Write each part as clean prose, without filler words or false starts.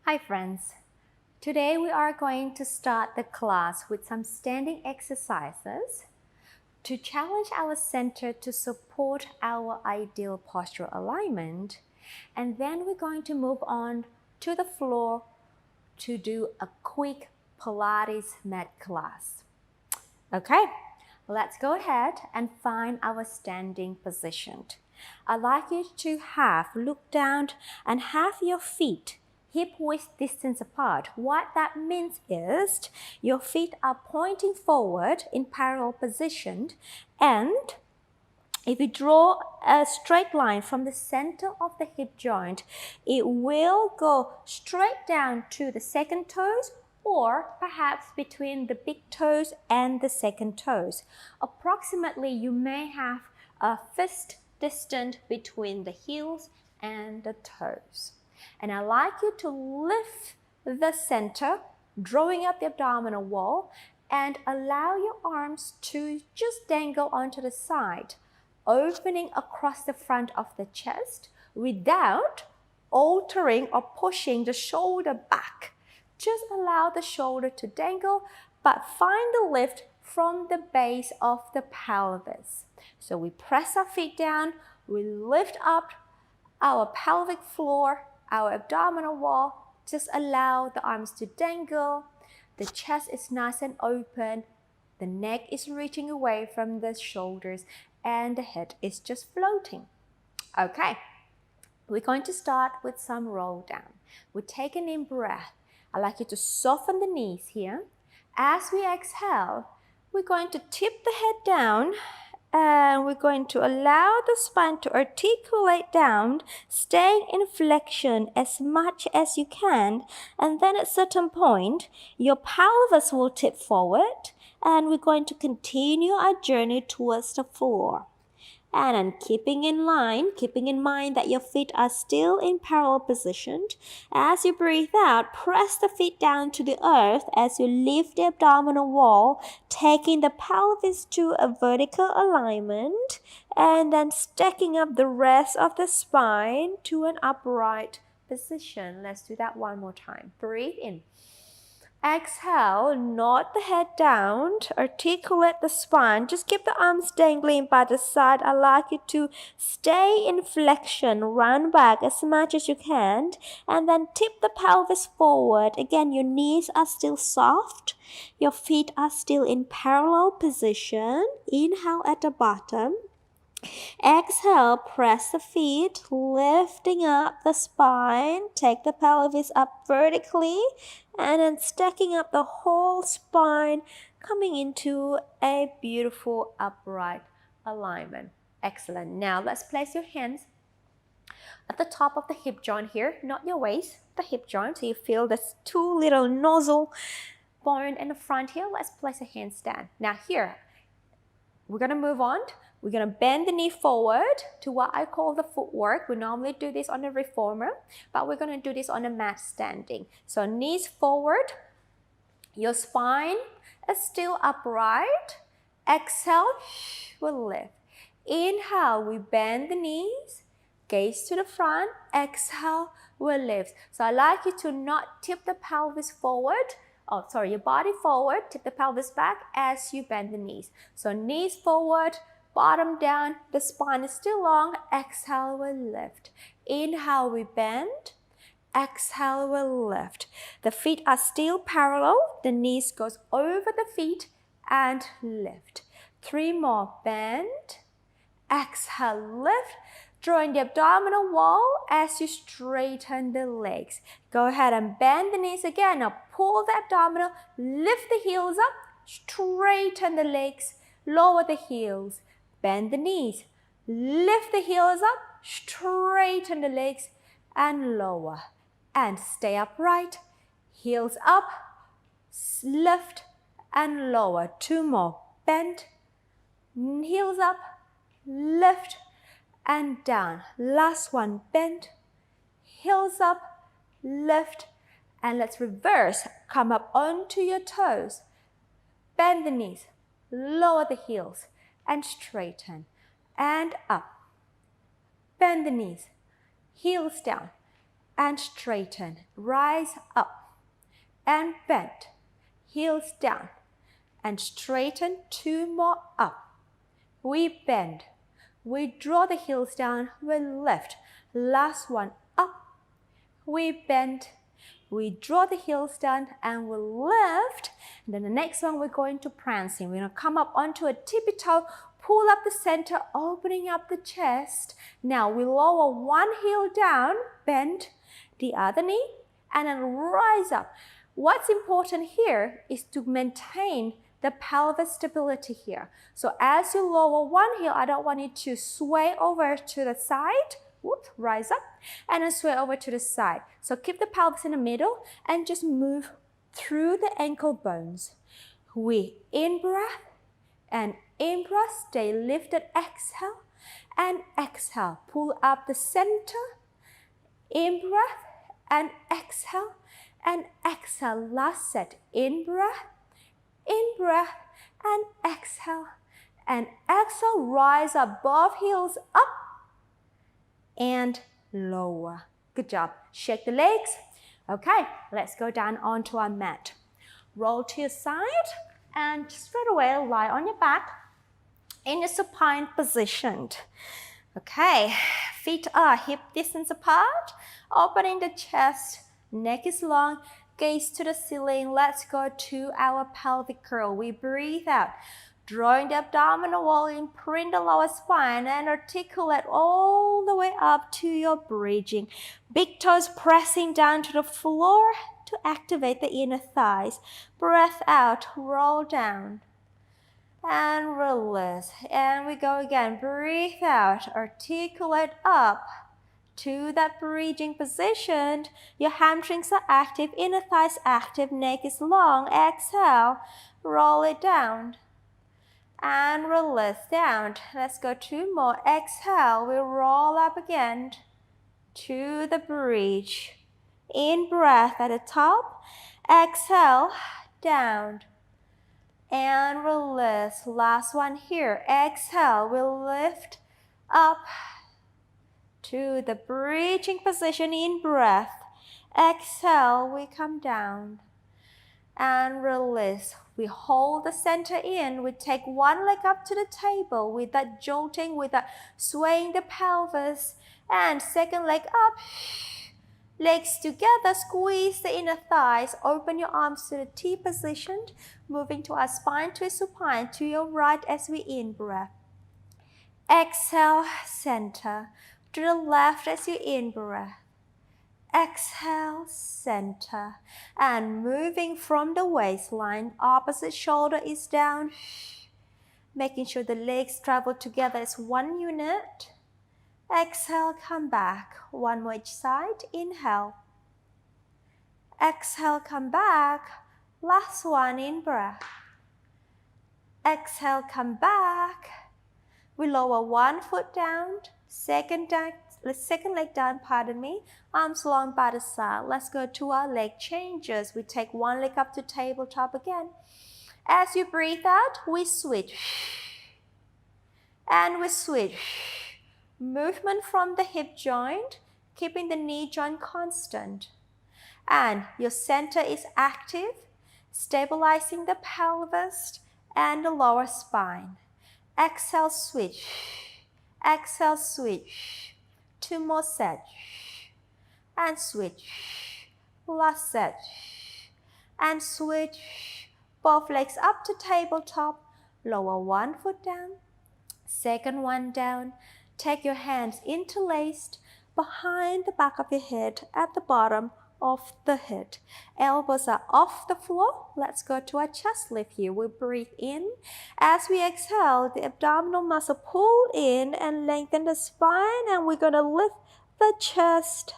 Hi friends, today we are going to start the class with some standing exercises to challenge our center to support our ideal postural alignment, and then we're going to move on to the floor to do a quick Pilates mat class. Okay, let's go ahead and find our standing position. I'd like you to look down and have your feet hip-width distance apart. What that means is your feet are pointing forward in parallel position, and if you draw a straight line from the center of the hip joint, it will go straight down to the second toes or perhaps between the big toes and the second toes. Approximately, you may have a fist distance between the heels and the toes. And I'd like you to lift the center, drawing up the abdominal wall, and allow your arms to just dangle onto the side, opening across the front of the chest without altering or pushing the shoulder back. Just allow the shoulder to dangle, but find the lift from the base of the pelvis. So we press our feet down, we lift up our pelvic floor, our abdominal wall. Just allow the arms to dangle. The chest is nice and open. The neck is reaching away from the shoulders and the head is just floating. Okay, we're going to start with some roll down. We take an in breath. I'd like you to soften the knees here. As we exhale, we're going to tip the head down and we're going to allow the spine to articulate down, staying in flexion as much as you can. And then at a certain point, your pelvis will tip forward and we're going to continue our journey towards the floor. And then keeping in mind that your feet are still in parallel position. As you breathe out, press the feet down to the earth as you lift the abdominal wall, taking the pelvis to a vertical alignment, and then stacking up the rest of the spine to an upright position. Let's do that one more time. Breathe in. Exhale, nod the head down, articulate the spine. Just keep the arms dangling by the side. I'd like you to stay in flexion, run back as much as you can, and then tip the pelvis forward. Again, your knees are still soft. Your feet are still in parallel position. Inhale at the bottom. Exhale, press the feet, lifting up the spine. Take the pelvis up vertically and then stacking up the whole spine, coming into a beautiful upright alignment. Excellent. Now let's place your hands at the top of the hip joint here, not your waist, the hip joint. So you feel this two little nozzle bone in the front here. Let's place a handstand. Now here, we're going to move on. We're going to bend the knee forward to what I call the footwork. We normally do this on the reformer, but we're going to do this on the mat standing. So knees forward. Your spine is still upright. Exhale, we'll lift. Inhale, we bend the knees. Gaze to the front. Exhale, we'll lift. So I like you to not tip the pelvis forward. Your body forward, tip the pelvis back as you bend the knees. So knees forward, bottom down, the spine is still long. Exhale, we'll lift. Inhale, we bend. Exhale, we'll lift. The feet are still parallel. The knees goes over the feet and lift. 3 more, bend. Exhale, lift. Drawing the abdominal wall as you straighten the legs. Go ahead and bend the knees again. Now pull the abdominal, lift the heels up, straighten the legs, lower the heels, bend the knees, lift the heels up, straighten the legs, and lower. And stay upright, heels up, lift, and lower. 2 more, bend, heels up, lift, and down. Last one, bend, heels up, lift, and let's reverse. Come up onto your toes. Bend the knees, lower the heels, and straighten. And up. Bend the knees, heels down, and straighten. Rise up and bend. Heels down and straighten. 2 more up. We bend. We draw the heels down. We lift. Last one up. We bend. We draw the heels down and we lift. And then the next one we're going to prancing. We're going to come up onto a tippy toe, pull up the center, opening up the chest. Now we lower one heel down, bend the other knee, and then rise up. What's important here is to maintain the pelvis stability here. So as you lower one heel, I don't want you to sway over to the side. Whoop, rise up and then sway over to the side. So keep the pelvis in the middle and just move through the ankle bones. We in-breath and in-breath, stay lifted, exhale and exhale. Pull up the center, in-breath and exhale and exhale. Last set, in-breath and exhale. And exhale, rise up, both heels up and lower. Good job. Shake the legs. Okay, let's go down onto our mat. Roll to your side and straight away lie on your back in a supine position. Okay, feet are hip distance apart, opening the chest, neck is long, gaze to the ceiling. Let's go to our pelvic curl. We breathe out, drawing the abdominal wall, imprint the lower spine and articulate all the way up to your bridging. Big toes pressing down to the floor to activate the inner thighs. Breath out, roll down and release. And we go again. Breathe out, articulate up to that bridging position. Your hamstrings are active, inner thighs active, neck is long. Exhale, roll it down and release down. Let's go 2 more. Exhale, we roll up again to the bridge. In breath at the top. Exhale, down and release. Last one here. Exhale, we lift up to the bridging position. In breath. Exhale, we come down and release. We hold the center in. We take one leg up to the table with that jolting, with that swaying the pelvis. And second leg up. Legs together, squeeze the inner thighs. Open your arms to the T position. Moving to our spine twist supine to your right as we in-breath. Exhale, center. To the left as you in-breath. Exhale, center. And moving from the waistline, opposite shoulder is down. Making sure the legs travel together as one unit. Exhale, come back. One more each side. Inhale. Exhale, come back. Last one, in breath. Exhale, come back. We lower one foot down. Second leg down, pardon me. Arms long by the side. Let's go to our leg changes. We take one leg up to tabletop again. As you breathe out, we switch. And we switch. Movement from the hip joint, keeping the knee joint constant. And your center is active, stabilizing the pelvis and the lower spine. Exhale, switch. Exhale, switch. 2 more sets. And switch. Last set. And switch. Both legs up to tabletop. Lower one foot down. Second one down. Take your hands interlaced behind the back of your head at the bottom of the head. Elbows are off the floor. Let's go to our chest lift here. We breathe in. As we exhale, the abdominal muscle pull in and lengthen the spine, and we're going to lift the chest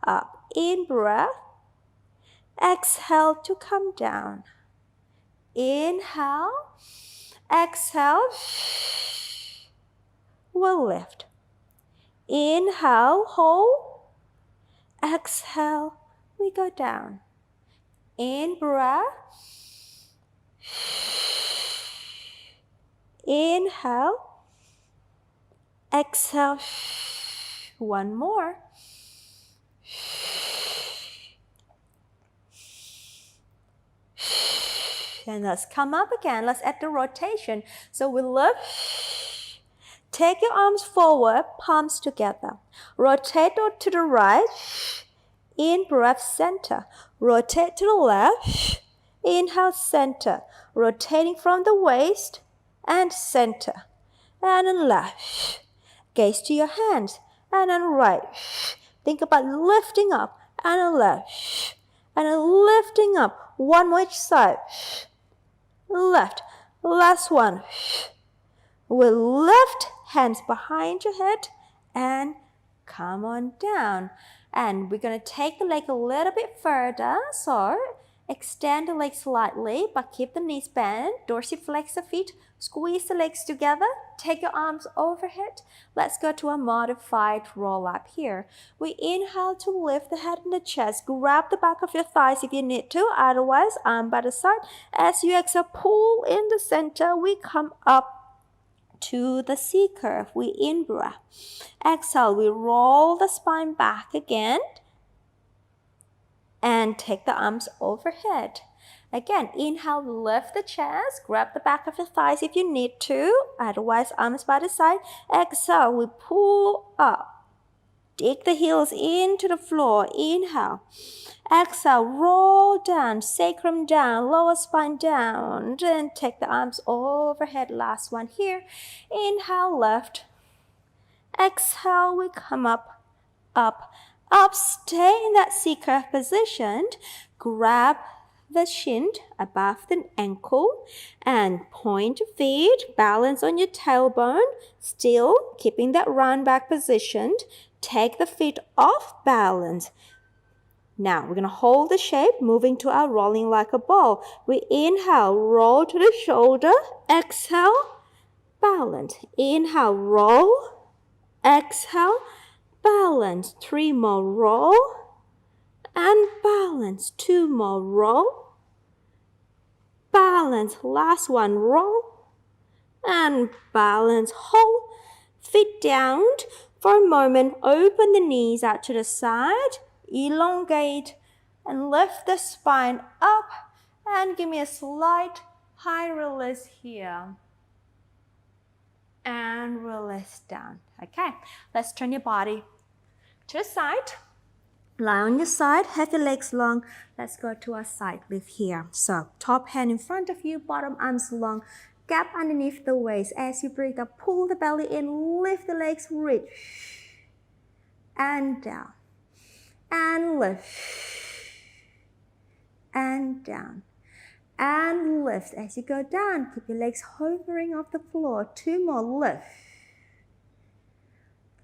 up. In breath. Exhale to come down. Inhale. Exhale. We'll lift. Inhale, hold. Exhale, we go down. In breath. Inhale. Exhale. One more. And let's come up again. Let's add the rotation. So we lift. Take your arms forward, palms together. Rotate to the right. In breath, center. Rotate to the left. Inhale, center. Rotating from the waist and center. And then left. Gaze to your hands. And then right. Think about lifting up. And then left. And then lifting up. One more each side. Left. Last one. We'll lift, hands behind your head, and come on down. And we're going to take the leg a little bit further. So extend the legs slightly, but keep the knees bent. Dorsiflex the feet. Squeeze the legs together. Take your arms overhead. Let's go to a modified roll-up here. We inhale to lift the head and the chest. Grab the back of your thighs if you need to. Otherwise, arm by the side. As you exhale, pull in the center. We come up to the C curve. We in-breath. Exhale, we roll the spine back again. And take the arms overhead. Again, inhale, lift the chest. Grab the back of your thighs if you need to. Otherwise, arms by the side. Exhale, we pull up. Dig the heels into the floor. Inhale. Exhale, roll down, sacrum down, lower spine down. Then take the arms overhead. Last one here. Inhale, lift. Exhale, we come up, up, up. Stay in that C-curve position. Grab the shin above the ankle and point your feet. Balance on your tailbone. Still keeping that round back position. Take the feet off balance. Now, we're going to hold the shape, moving to our rolling like a ball. We inhale, roll to the shoulder. Exhale, balance. Inhale, roll. Exhale, balance. 3 more, roll. And balance. 2 more, roll. Balance. Last one, roll. And balance. Hold. Feet down. For a moment, open the knees out to the side. Elongate and lift the spine up and give me a slight high release here and release down. Okay, let's turn your body to the side. Lie on your side, have your legs long. Let's go to our side lift here. So top hand in front of you, bottom arms long, gap underneath the waist. As you breathe up, pull the belly in, lift the legs, reach and down. And lift, and down, and lift. As you go down, keep your legs hovering off the floor. 2 more, lift.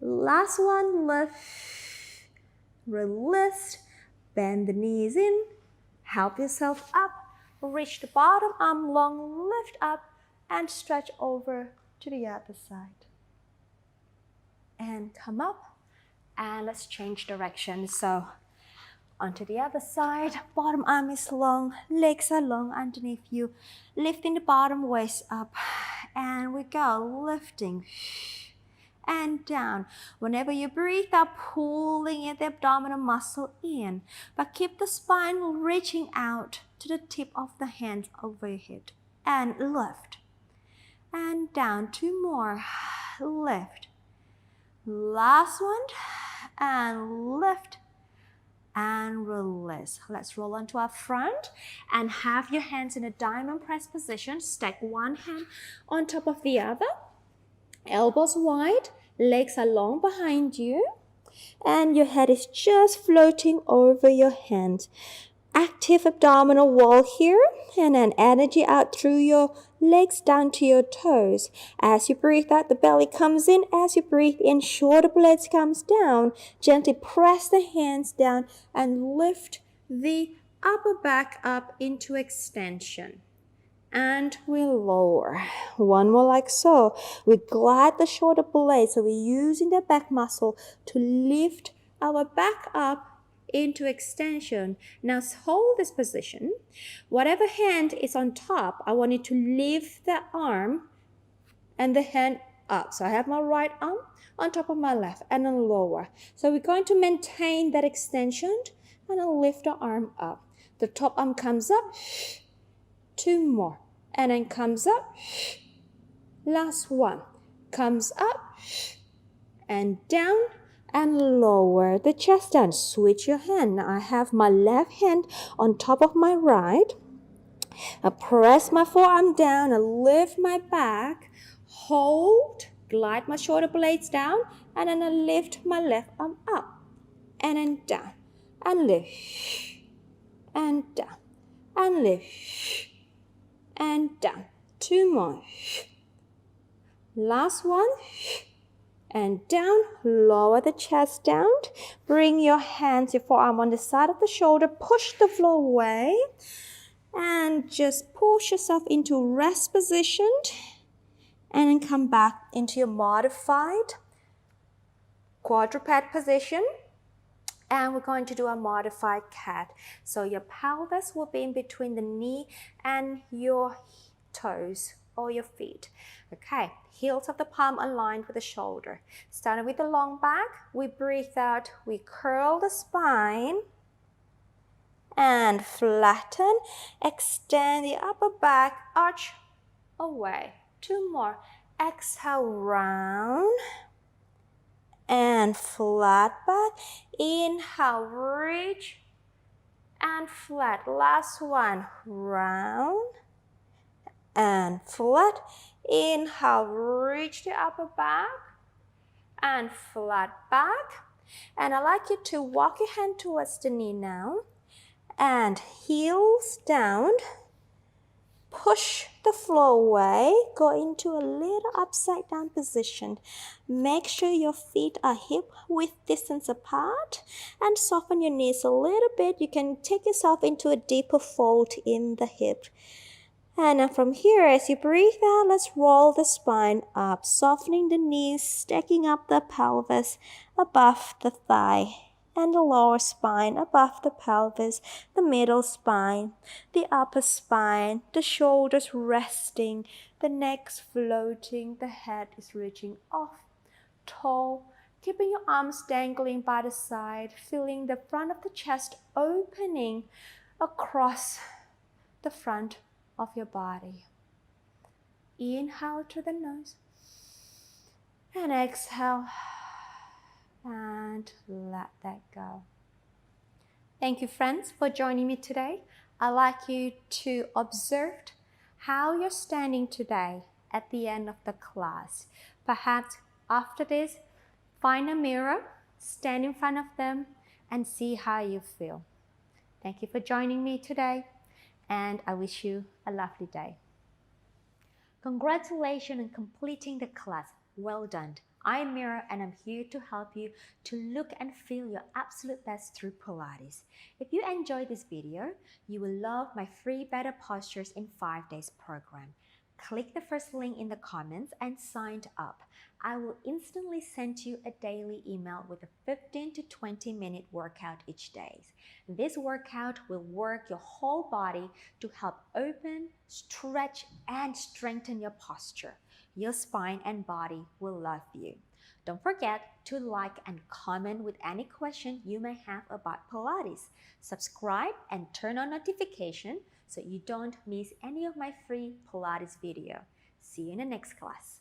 Last one, lift, release, bend the knees in, help yourself up, reach the bottom arm long, lift up, and stretch over to the other side. And come up. And let's change direction. So onto the other side, bottom arm is long, legs are long underneath you. Lifting the bottom waist up. And we go, lifting and down. Whenever you breathe out, pulling in the abdominal muscle in. But keep the spine reaching out to the tip of the hands over your head. And lift. And down. 2 more. Lift. Last one. And lift and release. Let's roll onto our front and have your hands in a diamond press position. Stack one hand on top of the other. Elbows wide, legs are long behind you, and your head is just floating over your hands. Active abdominal wall here, and then energy out through your legs down to your toes. As you breathe out, the belly comes in. As you breathe in, shoulder blades comes down. Gently press the hands down and lift the upper back up into extension. And we lower. One more like so. We glide the shoulder blades, so we're using the back muscle to lift our back up into extension. Now hold this position. Whatever hand is on top, I want you to lift the arm and the hand up. So I have my right arm on top of my left and then lower. So we're going to maintain that extension and then lift the arm up. The top arm comes up, 2 more, and then comes up, last one, comes up and down and lower the chest down. Switch your hand. Now I have my left hand on top of my right. I press my forearm down and lift my back, hold, glide my shoulder blades down, and then I lift my left arm up and then down and lift and down and lift and down. 2 more. Last one. And down, lower the chest down. Bring your hands, your forearm on the side of the shoulder. Push the floor away. And just push yourself into rest position. And then come back into your modified quadruped position. And we're going to do a modified cat. So your pelvis will be in between the knee and your toes or your feet. Okay, heels of the palm aligned with the shoulder. Starting with the long back, we breathe out, we curl the spine and flatten, extend the upper back, arch away. 2 more. Exhale, round and flat back. Inhale, reach and flat. Last one, round and flat. Inhale, reach the upper back and flat back. And I'd like you to walk your hand towards the knee now and heels down. Push the floor away. Go into a little upside down position. Make sure your feet are hip width distance apart and soften your knees a little bit. You can take yourself into a deeper fold in the hip. And then from here, as you breathe out, let's roll the spine up, softening the knees, stacking up the pelvis above the thigh, and the lower spine above the pelvis, the middle spine, the upper spine, the shoulders resting, the neck's floating, the head is reaching off, tall, keeping your arms dangling by the side, feeling the front of the chest opening across the front of your body. Inhale through the nose and exhale and let that go. Thank you, friends, for joining me today. I'd like you to observe how you're standing today at the end of the class. Perhaps after this, find a mirror, stand in front of them, and see how you feel. Thank you for joining me today, and I wish you a lovely day. Congratulations on completing the class. Well done. I'm Mira, and I'm here to help you to look and feel your absolute best through Pilates. If you enjoyed this video, you will love my free Better Postures in 5 Days program. Click the first link in the comments and sign up. I will instantly send you a daily email with a 15 to 20 minute workout each day. This workout will work your whole body to help open, stretch, and strengthen your posture. Your spine and body will love you. Don't forget to like and comment with any question you may have about Pilates. Subscribe and turn on notifications so you don't miss any of my free Pilates video. See you in the next class.